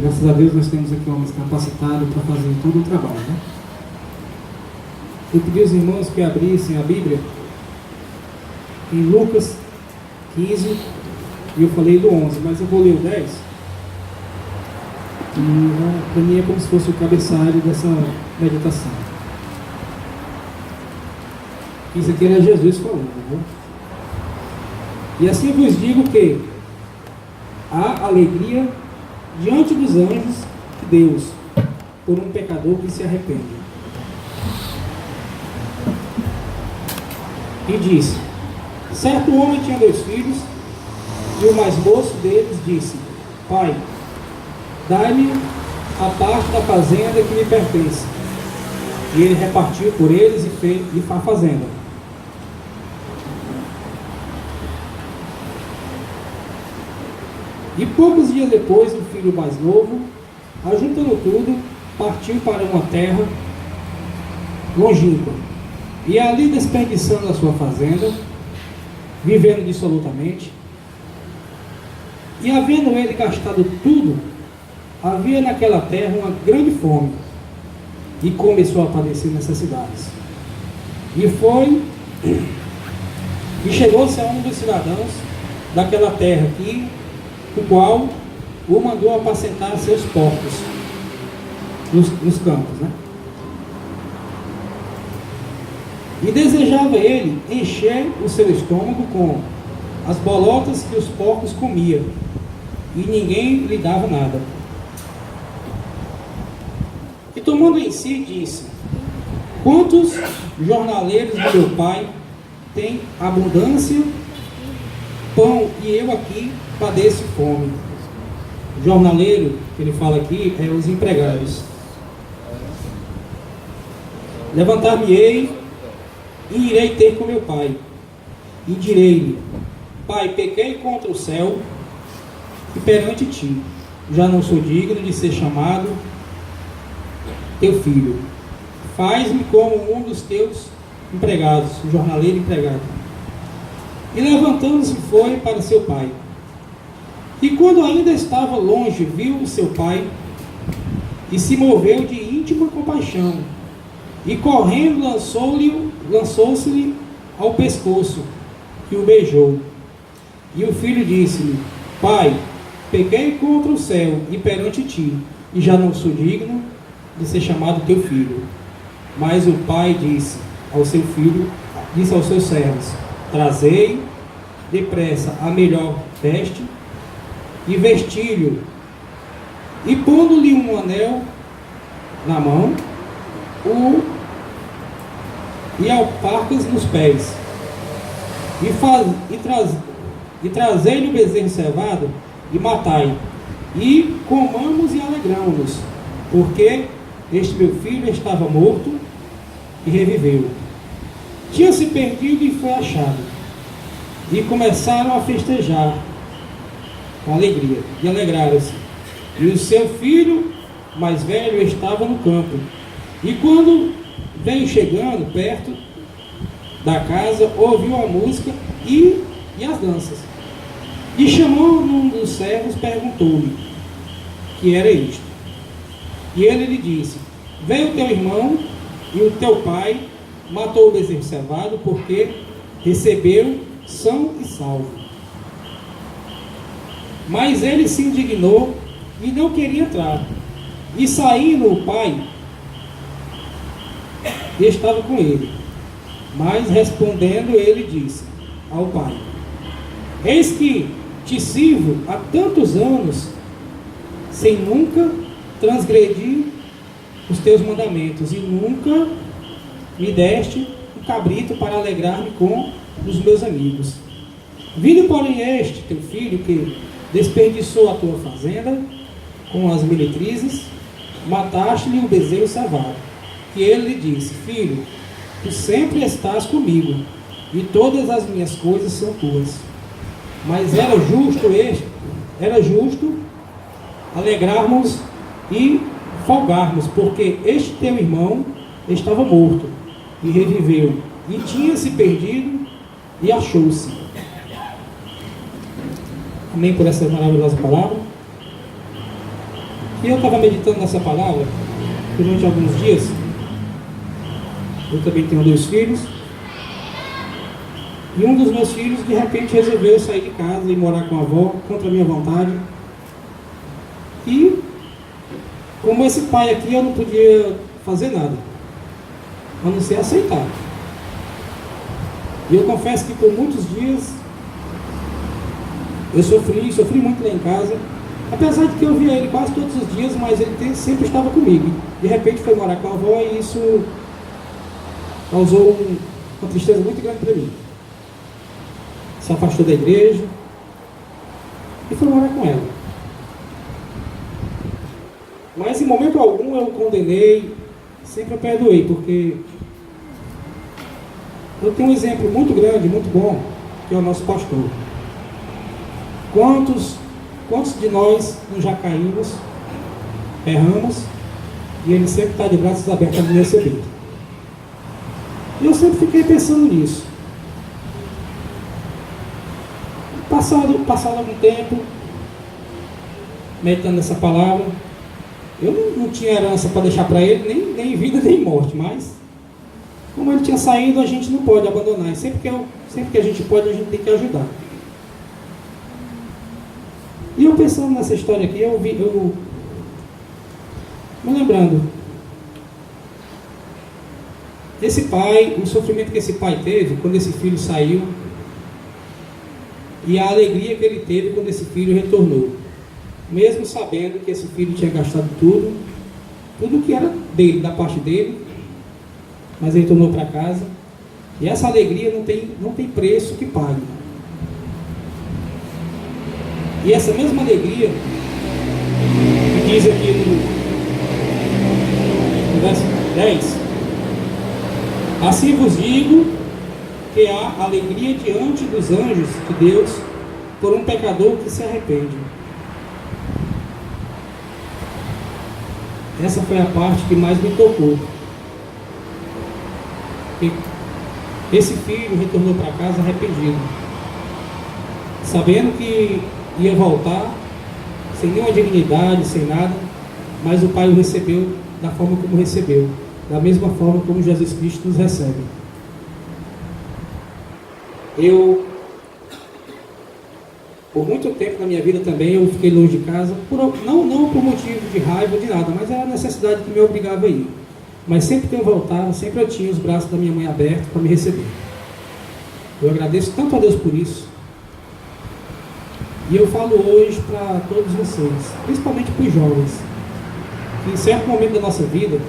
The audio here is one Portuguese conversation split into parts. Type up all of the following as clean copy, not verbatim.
Graças a Deus nós temos aqui homens capacitados para fazer todo o trabalho, né? Eu pedi aos irmãos que abrissem a Bíblia em Lucas 15, e eu falei do 11, mas eu vou ler o 10, e para mim é como se fosse o cabeçalho dessa meditação. Isso aqui era Jesus falando, né? E assim vos digo que há alegria diante dos anjos de Deus por um pecador que se arrepende. E disse: certo homem tinha 2 filhos, e o mais moço deles disse: Pai, dá-me a parte da fazenda que me pertence. E ele repartiu por eles e fez a fazenda. E poucos dias depois, o filho mais novo, ajuntando tudo, partiu para uma terra longínqua, e ali, desperdiçando a sua fazenda, vivendo dissolutamente, e havendo ele gastado tudo, havia naquela terra uma grande fome, e começou a padecer necessidades. E chegou-se a um dos cidadãos daquela terra, o qual o mandou apacentar seus porcos nos campos, né? E desejava ele encher o seu estômago com as bolotas que os porcos comiam, e ninguém lhe dava nada. E tomando em si, disse: quantos jornaleiros de meu pai têm abundância, pão, e eu aqui padeço fome. O jornaleiro que ele fala aqui é os empregados. Levantar-me-ei e irei ter com meu pai, e direi-lhe: Pai, pequei contra o céu e perante ti, já não sou digno de ser chamado teu filho. Faz-me como um dos teus empregados, o jornaleiro empregado. E levantando-se foi para seu pai. E quando ainda estava longe, viu o seu pai e se moveu de íntima compaixão, e correndo lançou-se-lhe ao pescoço e o beijou. E o filho disse-lhe: Pai, pequei contra o céu e perante ti, e já não sou digno de ser chamado teu filho. Mas o pai disse aos seus servos: trazei depressa a melhor veste e vestilho, e pondo-lhe um anel na mão, e alparcas nos pés, e trazei-lhe o bezerro cevado, e matai, e comamos e alegramos, porque este meu filho estava morto e reviveu, tinha se perdido e foi achado. E começaram a festejar com alegria, e alegraram-se. E o seu filho mais velho estava no campo. E quando veio chegando perto da casa, ouviu a música e as danças. E chamando um dos servos, perguntou-lhe que era isto. E ele lhe disse: veio teu irmão e o teu pai matou o bezerro cevado, porque recebeu são e salvo. Mas ele se indignou e não queria entrar. E saindo o pai, estava com ele. Mas respondendo, ele disse ao pai: eis que te sirvo há tantos anos, sem nunca transgredir os teus mandamentos, e nunca me deste um cabrito para alegrar-me com os meus amigos. Vindo, porém, este teu filho, que desperdiçou a tua fazenda com as meretrizes, mataste-lhe o bezerro cevado. E ele lhe disse: filho, tu sempre estás comigo, e todas as minhas coisas são tuas. Mas era justo alegrarmos e folgarmos, porque este teu irmão estava morto e reviveu, e tinha se perdido e achou-se. Amém por essa maravilhosa palavra. E eu estava meditando nessa palavra durante alguns dias. Eu também tenho 2 filhos. E um dos meus filhos, de repente, resolveu sair de casa e morar com a avó, contra a minha vontade. E, como esse pai aqui, eu não podia fazer nada, a não ser aceitar. E eu confesso que por muitos dias eu sofri muito lá em casa, apesar de que eu via ele quase todos os dias, mas ele sempre estava comigo. De repente foi morar com a avó e isso causou uma tristeza muito grande para mim. Se afastou da igreja e foi morar com ela. Mas em momento algum eu o condenei, sempre eu perdoei, porque eu tenho um exemplo muito grande, muito bom, que é o nosso pastor. Quantos de nós não já caímos, erramos, e ele sempre está de braços abertos a nos receber. E eu sempre fiquei pensando nisso. Passado algum tempo, meditando nessa palavra, eu não tinha herança para deixar para ele, nem vida nem morte, mas como ele tinha saído, a gente não pode abandonar. E sempre que a gente pode, a gente tem que ajudar. E eu pensando nessa história aqui, eu me lembrando, esse pai, o sofrimento que esse pai teve quando esse filho saiu, e a alegria que ele teve quando esse filho retornou, mesmo sabendo que esse filho tinha gastado tudo que era dele, da parte dele, mas ele tornou para casa, e essa alegria não tem preço que pague. E essa mesma alegria, que diz aqui no verso 10, assim vos digo que há alegria diante dos anjos de Deus por um pecador que se arrepende. Essa foi a parte que mais me tocou. Esse filho retornou para casa arrependido, sabendo que ia voltar sem nenhuma dignidade, sem nada, mas o pai o recebeu da forma como recebeu, da mesma forma como Jesus Cristo nos recebe. Por muito tempo na minha vida também, eu fiquei longe de casa, não por motivo de raiva, de nada, mas era a necessidade que me obrigava a ir. Mas sempre que eu voltava, sempre eu tinha os braços da minha mãe abertos para me receber. Eu agradeço tanto a Deus por isso. E eu falo hoje para todos vocês, principalmente para os jovens, que em certo momento da nossa vida,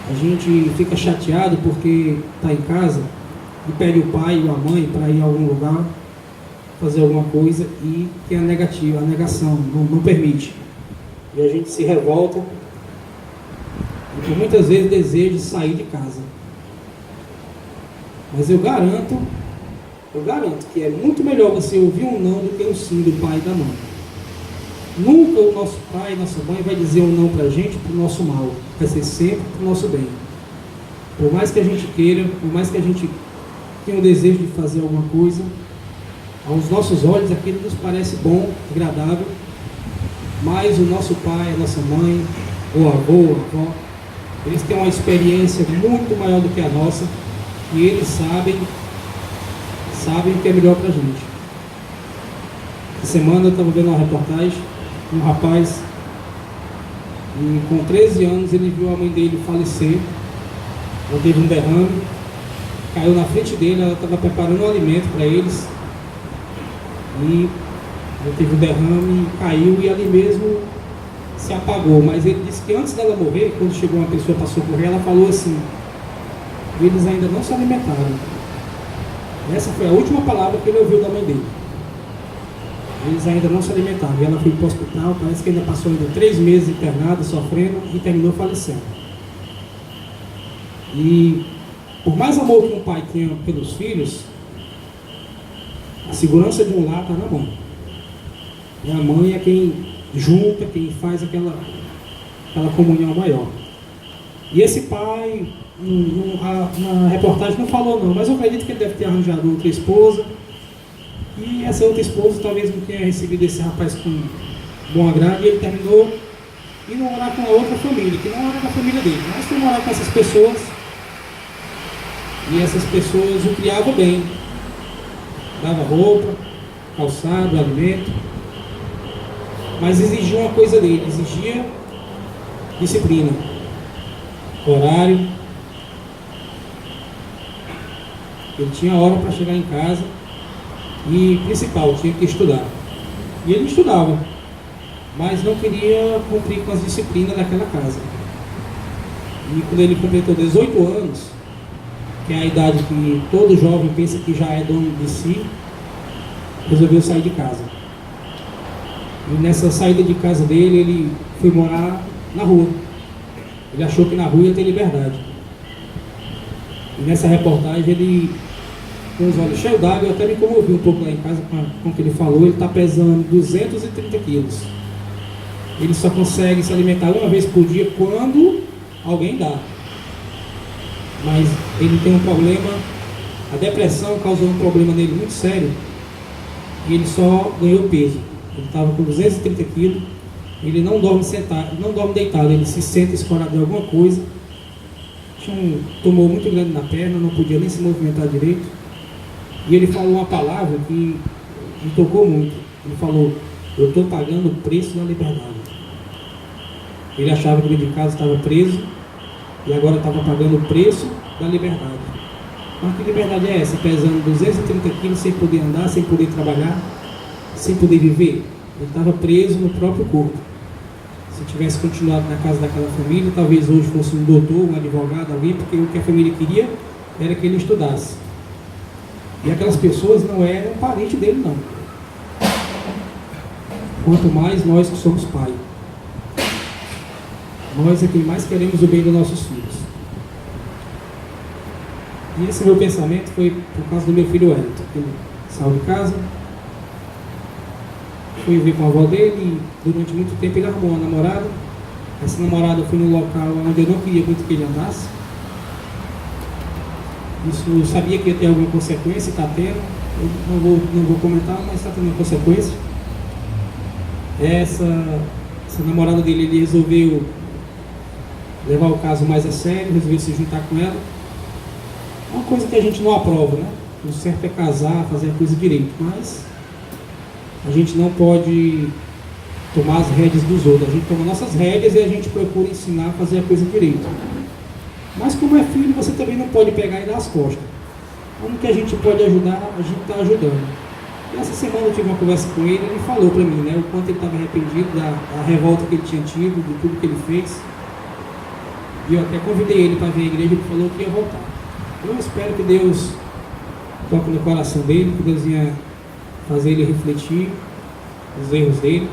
a gente fica chateado porque está em casa e pede o pai ou a mãe para ir a algum lugar, fazer alguma coisa, e tem a negação, não permite. E a gente se revolta e por muitas vezes deseja sair de casa. Mas eu garanto que é muito melhor você ouvir um não do que um sim do pai e da mãe. Nunca o nosso pai e nossa mãe vai dizer um não para a gente para o nosso mal, vai ser sempre para o nosso bem. Por mais que a gente queira, por mais que a gente tenha o desejo de fazer alguma coisa, aos nossos olhos aquilo nos parece bom, agradável, mas o nosso pai, a nossa mãe, ou avô, ou avó, eles têm uma experiência muito maior do que a nossa, e eles sabem o que é melhor para a gente. Essa semana eu estava vendo uma reportagem, um rapaz, e com 13 anos ele viu a mãe dele falecer. Ela teve um derrame, caiu na frente dele, ela estava preparando um alimento para eles, e ela teve um derrame, caiu e ali mesmo se apagou. Mas ele disse que antes dela morrer, quando chegou uma pessoa para socorrer, ela falou assim: eles ainda não se alimentaram. Essa foi a última palavra que ele ouviu da mãe dele. Eles ainda não se alimentaram. E ela foi para o hospital, parece que ainda passou ainda 3 meses internada, sofrendo, e terminou falecendo. E por mais amor que um pai tenha pelos filhos, a segurança de um lar está na mãe. E a mãe é quem junta, quem faz aquela comunhão maior. E esse pai, na reportagem não falou não, mas eu acredito que ele deve ter arranjado outra esposa, e essa outra esposa talvez não tenha recebido esse rapaz bom agrado, e ele terminou indo morar com a outra família, que não era da família dele, mas foi morar com essas pessoas, e essas pessoas o criavam bem, dava roupa, calçado, alimento, mas exigia uma coisa dele, exigia disciplina, horário. Ele tinha hora para chegar em casa e, principal, tinha que estudar. E ele estudava, mas não queria cumprir com as disciplinas daquela casa. E quando ele completou 18 anos, que é a idade que todo jovem pensa que já é dono de si, resolveu sair de casa. E nessa saída de casa dele, ele foi morar na rua. Ele achou que na rua ia ter liberdade. E nessa reportagem ele, com os olhos cheios d'água, eu até me comovi um pouco lá em casa com o que ele falou. Ele está pesando 230 quilos. Ele só consegue se alimentar uma vez por dia quando alguém dá. Mas ele tem um problema, a depressão causou um problema nele muito sério, e ele só ganhou peso. Ele estava com 230 quilos, ele não dorme sentado, não dorme deitado, ele se senta escorado em alguma coisa. Tinha um tumor muito grande na perna, não podia nem se movimentar direito. E ele falou uma palavra que me tocou muito. Ele falou: eu estou pagando o preço da liberdade. Ele achava que dentro de casa estava preso e agora estava pagando o preço da liberdade. Mas que liberdade é essa? Pesando 230 quilos, sem poder andar, sem poder trabalhar, sem poder viver? Ele estava preso no próprio corpo. Se tivesse continuado na casa daquela família, talvez hoje fosse um doutor, um advogado, alguém, porque o que a família queria era que ele estudasse. E aquelas pessoas não eram parente dele, não. Quanto mais nós que somos pai. Nós é quem mais queremos o bem dos nossos filhos. E esse meu pensamento foi por causa do meu filho Wellington. Ele saiu de casa, foi viver com a avó dele, e durante muito tempo ele arrumou uma namorada. Essa namorada foi no local onde eu não queria muito que ele andasse. Isso eu sabia que ia ter alguma consequência, está tendo. Eu não vou comentar, mas está tendo consequência. Essa namorada dele, ele resolveu levar o caso mais a sério, resolveu se juntar com ela. Uma coisa que a gente não aprova, né? O certo é casar, fazer a coisa direito, mas a gente não pode tomar as rédeas dos outros. A gente toma nossas rédeas e a gente procura ensinar a fazer a coisa direito. Mas como é filho, você também não pode pegar e dar as costas. Como que a gente pode ajudar, a gente está ajudando. E essa semana eu tive uma conversa com ele, ele falou para mim, né, o quanto ele estava arrependido da revolta que ele tinha tido, de tudo que ele fez. E eu até convidei ele para vir à igreja, ele falou que ia voltar. Eu espero que Deus toque no coração dele, que Deus venha fazer ele refletir os erros dele,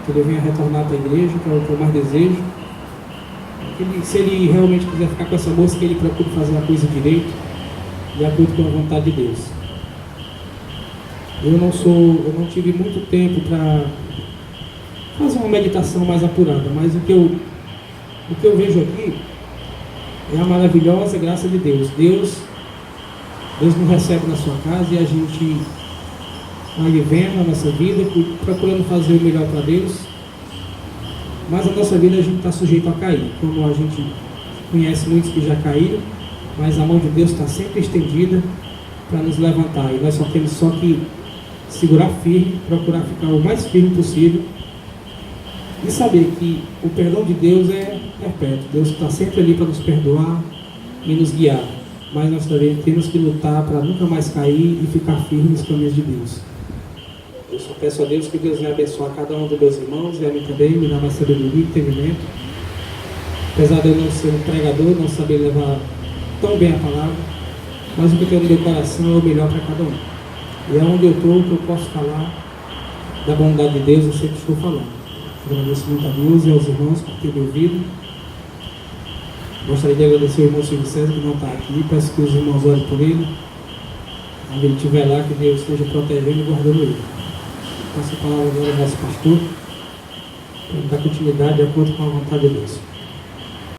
que ele venha retornar para a igreja, que é o que eu mais desejo. Se ele realmente quiser ficar com essa moça, que ele procure fazer a coisa direito, de acordo com a vontade de Deus. Eu não tive muito tempo para fazer uma meditação mais apurada, mas o que eu vejo aqui é a maravilhosa graça de Deus. Deus nos recebe na sua casa e a gente vai vivendo a nossa vida, procurando fazer o melhor para Deus. Mas a nossa vida a gente está sujeito a cair, como a gente conhece muitos que já caíram, mas a mão de Deus está sempre estendida para nos levantar, e nós só temos que segurar firme, procurar ficar o mais firme possível e saber que o perdão de Deus é perpétuo. Deus está sempre ali para nos perdoar e nos guiar, mas nós também temos que lutar para nunca mais cair e ficar firme nos caminhos de Deus. Eu só peço a Deus que Deus venha abençoar cada um dos meus irmãos e a mim também, me dar mais sabedoria e entendimento. Apesar de eu não ser um pregador, não saber levar tão bem a palavra, mas o que eu tenho no meu coração é o melhor para cada um. E é onde eu estou que eu posso falar da bondade de Deus, eu sempre estou falando. Agradeço muito a Deus e aos irmãos por terem me ouvido. Gostaria de agradecer ao irmão Silvio César, que não está aqui. Peço que os irmãos orem por ele. Quando ele estiver lá, que Deus esteja protegendo e guardando ele. Passo a palavra agora ao nosso pastor, para dar continuidade de acordo com a vontade de Deus.